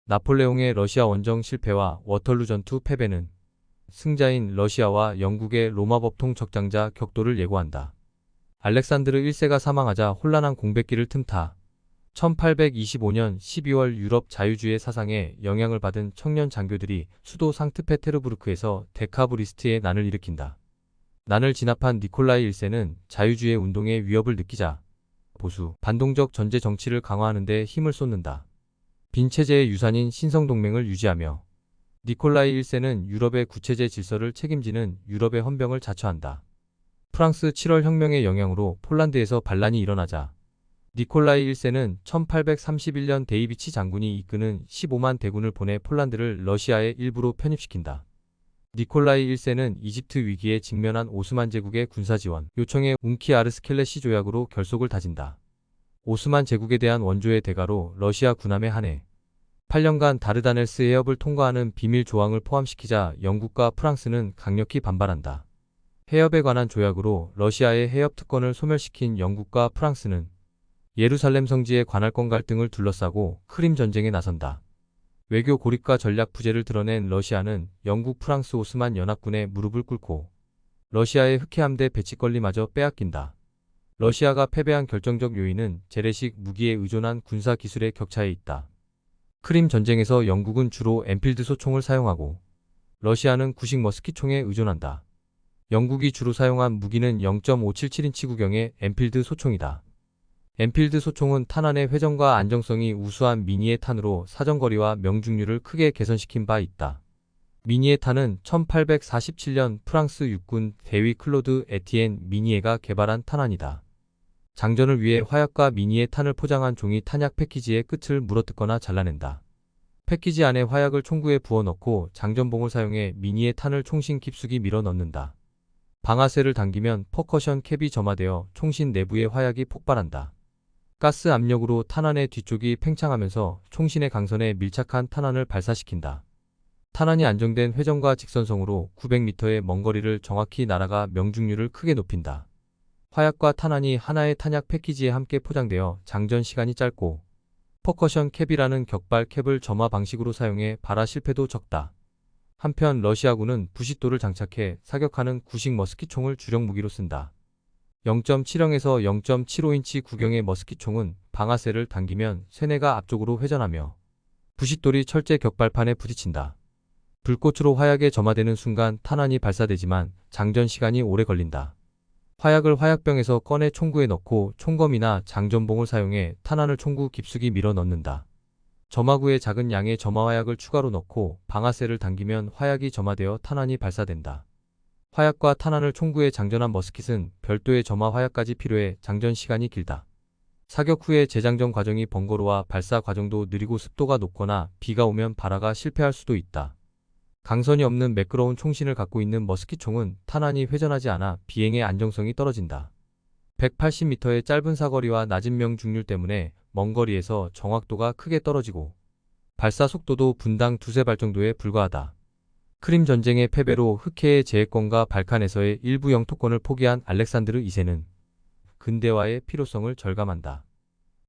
나폴레옹의 러시아 원정 실패와 워털루 전투 패배는 승자인 러시아와 영국의 로마 법통 적장자 격돌을 예고한다. 알렉산드르 1세가 사망하자 혼란한 공백기를 틈타 1825년 12월 유럽 자유주의 사상에 영향을 받은 청년 장교들이 수도 상트페테르부르크에서 데카브리스트의 난을 일으킨다. 난을 진압한 니콜라이 1세는 자유주의 운동의 위협을 느끼자 보수, 반동적 전제 정치를 강화하는 데 힘을 쏟는다. 빈 체제의 유산인 신성동맹을 유지하며 니콜라이 1세는 유럽의 구체제 질서를 책임지는 유럽의 헌병을 자처한다. 프랑스 7월 혁명의 영향으로 폴란드에서 반란이 일어나자 니콜라이 1세는 1831년 데이비치 장군이 이끄는 15만 대군을 보내 폴란드를 러시아의 일부로 편입시킨다. 니콜라이 1세는 이집트 위기에 직면한 오스만 제국의 군사지원 요청에 운키 아르스켈레시 조약으로 결속을 다진다. 오스만 제국에 대한 원조의 대가로 러시아 군함에 한해 8년간 다르다넬스 해협을 통과하는 비밀 조항을 포함시키자 영국과 프랑스는 강력히 반발한다. 해협에 관한 조약으로 러시아의 해협 특권을 소멸시킨 영국과 프랑스는 예루살렘 성지의 관할권 갈등을 둘러싸고 크림 전쟁에 나선다. 외교 고립과 전략 부재를 드러낸 러시아는 영국, 프랑스, 오스만 연합군에 무릎을 꿇고 러시아의 흑해함대 배치권리마저 빼앗긴다. 러시아가 패배한 결정적 요인은 재래식 무기에 의존한 군사 기술의 격차에 있다. 크림 전쟁에서 영국은 주로 엔필드 소총을 사용하고 러시아는 구식 머스킷총에 의존한다. 영국이 주로 사용한 무기는 0.577인치 구경의 엔필드 소총이다. 엔필드 소총은 탄환의 회전과 안정성이 우수한 미니의 탄으로 사정거리와 명중률을 크게 개선시킨 바 있다. 미니의 탄은 1847년 프랑스 육군 대위 클로드 에티엔 미니에가 개발한 탄환이다. 장전을 위해 화약과 미니의 탄을 포장한 종이 탄약 패키지의 끝을 물어뜯거나 잘라낸다. 패키지 안에 화약을 총구에 부어넣고 장전봉을 사용해 미니의 탄을 총신 깊숙이 밀어 넣는다. 방아쇠를 당기면 퍼커션 캡이 점화되어 총신 내부의 화약이 폭발한다. 가스 압력으로 탄환의 뒤쪽이 팽창하면서 총신의 강선에 밀착한 탄환을 발사시킨다. 탄환이 안정된 회전과 직선성으로 900m의 먼 거리를 정확히 날아가 명중률을 크게 높인다. 화약과 탄환이 하나의 탄약 패키지에 함께 포장되어 장전 시간이 짧고 퍼커션 캡이라는 격발 캡을 점화 방식으로 사용해 발화 실패도 적다. 한편 러시아군은 부싯돌을 장착해 사격하는 구식 머스킷총을 주력 무기로 쓴다. 0.70에서 0.75인치 구경의 머스킷총은 방아쇠를 당기면 쇠뇌가 앞쪽으로 회전하며 부싯돌이 철제 격발판에 부딪힌다. 불꽃으로 화약에 점화되는 순간 탄환이 발사되지만 장전 시간이 오래 걸린다. 화약을 화약병에서 꺼내 총구에 넣고 총검이나 장전봉을 사용해 탄환을 총구 깊숙이 밀어 넣는다. 점화구에 작은 양의 점화화약을 추가로 넣고 방아쇠를 당기면 화약이 점화되어 탄환이 발사된다. 화약과 탄환을 총구에 장전한 머스킷은 별도의 점화 화약까지 필요해 장전 시간이 길다. 사격 후에 재장전 과정이 번거로워 발사 과정도 느리고 습도가 높거나 비가 오면 발화가 실패할 수도 있다. 강선이 없는 매끄러운 총신을 갖고 있는 머스킷총은 탄환이 회전하지 않아 비행의 안정성이 떨어진다. 180m의 짧은 사거리와 낮은 명중률 때문에 먼 거리에서 정확도가 크게 떨어지고 발사 속도도 분당 두세 발 정도에 불과하다. 크림 전쟁의 패배로 흑해의 제해권과 발칸에서의 일부 영토권을 포기한 알렉산드르 2세는 근대화의 필요성을 절감한다.